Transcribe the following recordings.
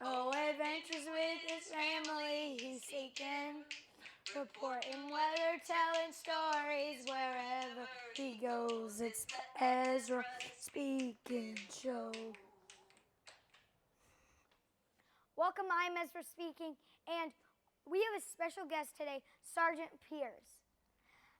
Oh, adventures with his family he's seeking. Reporting weather, telling stories wherever he goes. It's the Ezra Speaking Show. Welcome, I'm Ezra Speaking, and we have a special guest today, Sergeant Piers.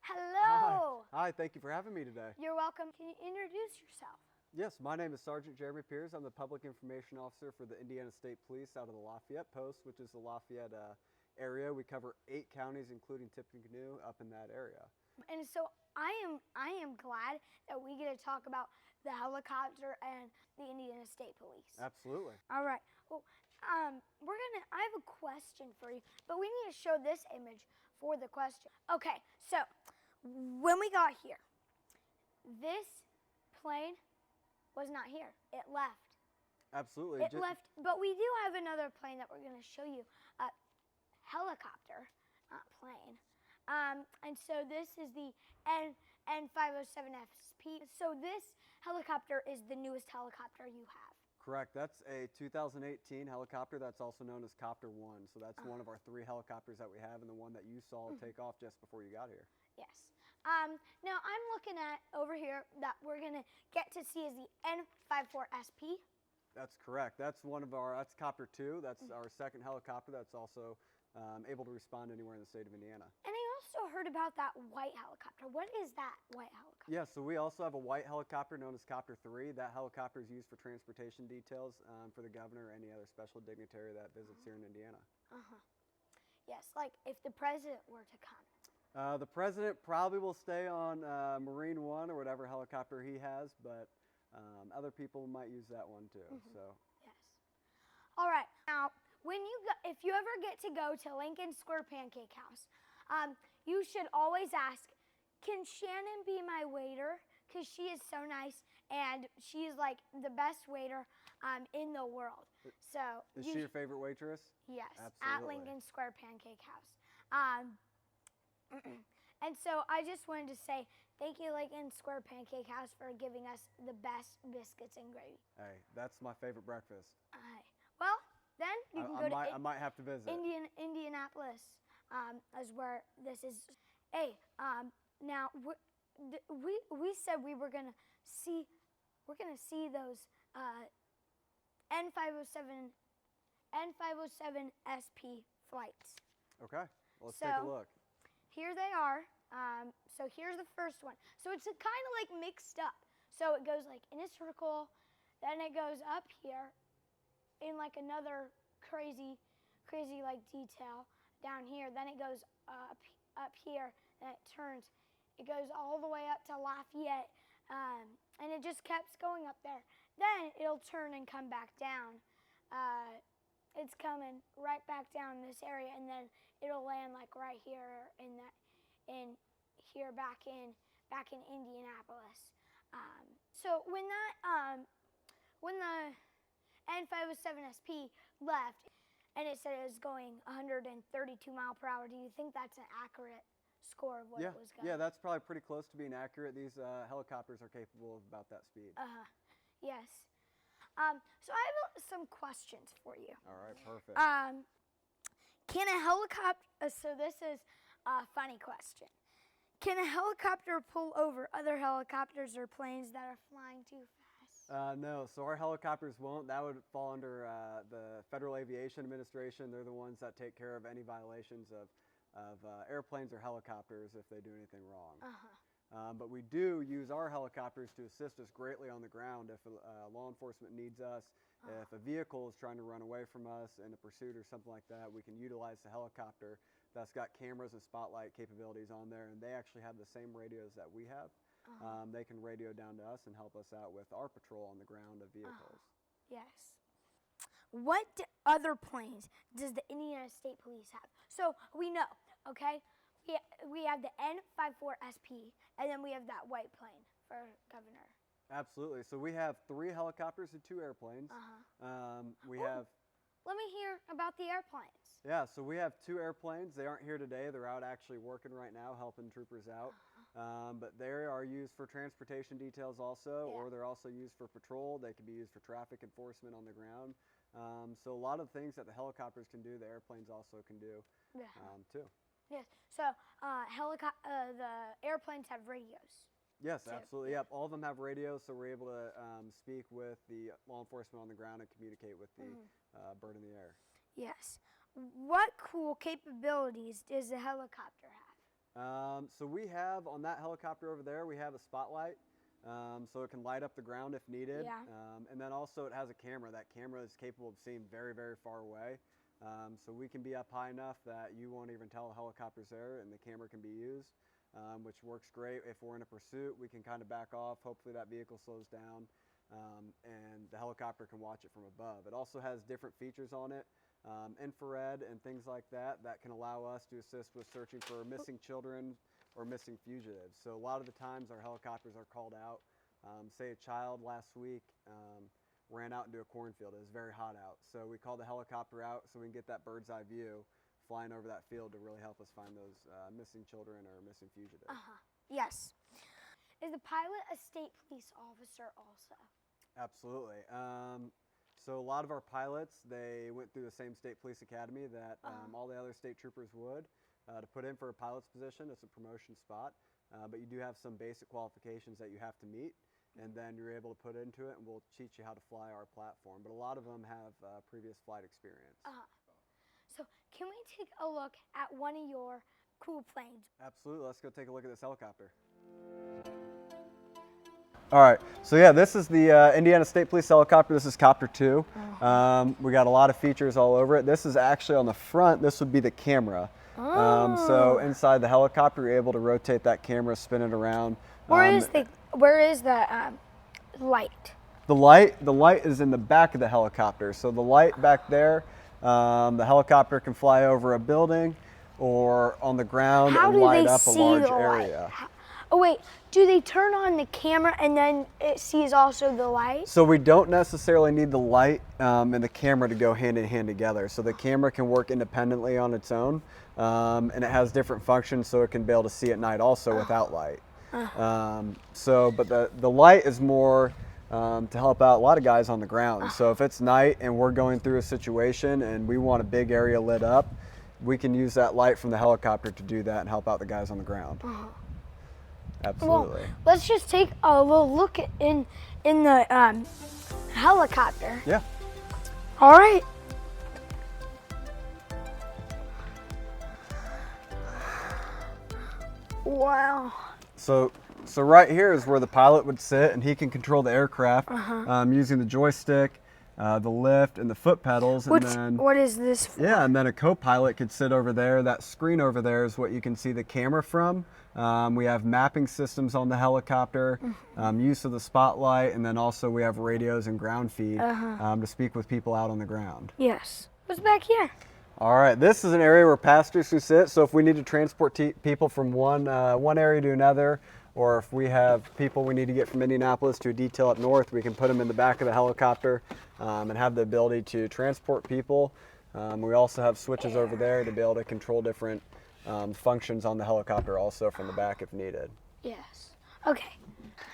Hello. Hi, thank you for having me today. You're welcome. Can you introduce yourself? Yes, my name is Sergeant Jeremy Piers. I'm the Public Information Officer for the Indiana State Police out of the Lafayette Post, which is the Lafayette area. We cover 8 counties, including Tippecanoe, up in that area. And so I am glad that we get to talk about the helicopter and the Indiana State Police. Absolutely. All right. Well, I have a question for you, but we need to show this image for the question. Okay, so when we got here, this plane was not here. It left. Absolutely. It left, but we do have another plane that we're going to show you, a helicopter, not plane. And so this is the N507SP. So this helicopter is the newest helicopter you have. Correct. That's a 2018 helicopter that's also known as Copter 1. So that's one of our 3 helicopters that we have, and the one that you saw take off just before you got here. Yes. Now I'm looking at over here that we're going to get to see is the N54SP. That's correct. That's that's Copter 2. That's our second helicopter that's also able to respond anywhere in the state of Indiana. And I also heard about that white helicopter. What is that white helicopter? Yeah, so we also have a white helicopter known as Copter 3. That helicopter is used for transportation details for the governor or any other special dignitary that visits here in Indiana. Yes, like if the president were to come. The president probably will stay on Marine One or whatever helicopter he has, but other people might use that one too. So. Yes. All right. Now, if you ever get to go to Lincoln Square Pancake House, you should always ask, can Shannon be my waiter? Because she is so nice, and she is like the best waiter in the world. So is she your favorite waitress? Yes, absolutely. at Lincoln Square Pancake House. And so I just wanted to say thank you, Lincoln Square Pancake House, for giving us the best biscuits and gravy. Hey, that's my favorite breakfast. Well, then you can go to I might have to visit. Indianapolis is where this is. Hey, now we said we were gonna see those N507SP flights. Okay, let's take a look. Here they are. So here's the first one. So it's kind of like mixed up. So it goes like in a circle, then it goes up here in like another crazy like detail down here. Then it goes up here, and it turns. It goes all the way up to Lafayette, and it just keeps going up there. Then it'll turn and come back down. It's coming right back down this area, and then it'll land like right here back in Indianapolis. So when the N507SP left, and it said it was going 132 mile per hour, do you think that's an accurate score of what it was going? Yeah, that's probably pretty close to being accurate. These helicopters are capable of about that speed. Yes. So I have some questions for you. All right, perfect. Can a helicopter, so this is a funny question. Can a helicopter pull over other helicopters or planes that are flying too fast? No, so our helicopters won't. That would fall under the Federal Aviation Administration. They're the ones that take care of any violations of airplanes or helicopters if they do anything wrong. But we do use our helicopters to assist us greatly on the ground if law enforcement needs us. If a vehicle is trying to run away from us in a pursuit or something like that, we can utilize the helicopter that's got cameras and spotlight capabilities on there, and they actually have the same radios that we have. They can radio down to us and help us out with our patrol on the ground of vehicles. Yes. What other planes does the Indiana State Police have? So we know, okay? We have the N54SP, and then we have that white plane for governor. Absolutely. So we have 3 helicopters and 2 airplanes. Let me hear about the airplanes. Yeah, so we have 2 airplanes. They aren't here today. They're out actually working right now, helping troopers out. But they are used for transportation details also, or they're also used for patrol. They can be used for traffic enforcement on the ground. So a lot of things that the helicopters can do, the airplanes also can do too. Yes. So the airplanes have radios. Yes, absolutely. Yep. All of them have radios, so we're able to speak with the law enforcement on the ground and communicate with the bird in the air. Yes. What cool capabilities does the helicopter have? So we have, on that helicopter over there, we have a spotlight, so it can light up the ground if needed. Yeah. And then also it has a camera. That camera is capable of seeing very, very far away. So we can be up high enough that you won't even tell a helicopter's there, and the camera can be used, which works great. If we're in a pursuit, we can kind of back off. Hopefully that vehicle slows down, and the helicopter can watch it from above. It also has different features on it. Infrared and things like that can allow us to assist with searching for missing children or missing fugitives. So a lot of the times our helicopters are called out. Say a child last week ran out into a cornfield. It was very hot out. So we call the helicopter out so we can get that bird's eye view flying over that field to really help us find those missing children or missing fugitives. Yes. Is the pilot a state police officer also? Absolutely. So a lot of our pilots, they went through the same state police academy that all the other state troopers would to put in for a pilot's position. It's a promotion spot, but you do have some basic qualifications that you have to meet, and then you're able to put into it, and we'll teach you how to fly our platform. But a lot of them have previous flight experience. So can we take a look at one of your cool planes? Absolutely. Let's go take a look at this helicopter. All right, so yeah, this is the Indiana State Police helicopter. This is Copter 2. We got a lot of features all over it. This is actually on the front, this would be the camera. So inside the helicopter, you're able to rotate that camera, spin it around. Where is the light? The light is in the back of the helicopter. So the light back there, the helicopter can fly over a building or on the ground and light up a large area. Oh wait, do they turn on the camera and then it sees also the light? So we don't necessarily need the light and the camera to go hand in hand together. So the camera can work independently on its own, and it has different functions so it can be able to see at night also without light. But the light is more to help out a lot of guys on the ground. So if it's night and we're going through a situation and we want a big area lit up, we can use that light from the helicopter to do that and help out the guys on the ground. Absolutely. Well, let's just take a little look in the helicopter. Yeah. All right. Wow. So right here is where the pilot would sit, and he can control the aircraft using the joystick, the lift, and the foot pedals. What is this for? Yeah, and then a co-pilot could sit over there. That screen over there is what you can see the camera from. We have mapping systems on the helicopter, use of the spotlight, and then also we have radios and ground feed to speak with people out on the ground. Yes. What's back here? All right, this is an area where pastors can sit. So if we need to transport people from one area to another, or if we have people we need to get from Indianapolis to a detail up north, we can put them in the back of the helicopter and have the ability to transport people. We also have switches over there to be able to control different functions on the helicopter also from the back if needed. Yes. Okay.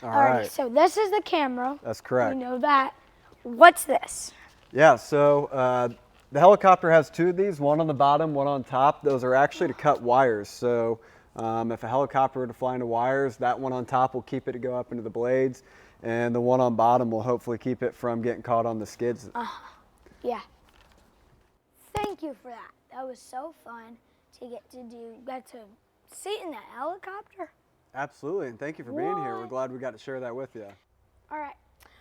All right. So this is the camera. That's correct. We know that. What's this? Yeah, so the helicopter has two of these, one on the bottom, one on top. Those are actually to cut wires. So if a helicopter were to fly into wires, that one on top will keep it to go up into the blades, and the one on bottom will hopefully keep it from getting caught on the skids. Yeah. Thank you for that. That was so fun to get to sit in that helicopter. Absolutely, and thank you for being here. We're glad we got to share that with you. All right.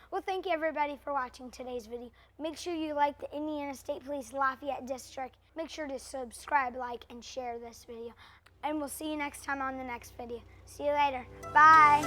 Well, thank you everybody for watching today's video. Make sure you like the Indiana State Police Lafayette District. Make sure to subscribe, like, and share this video. And we'll see you next time on the next video. See you later. Bye.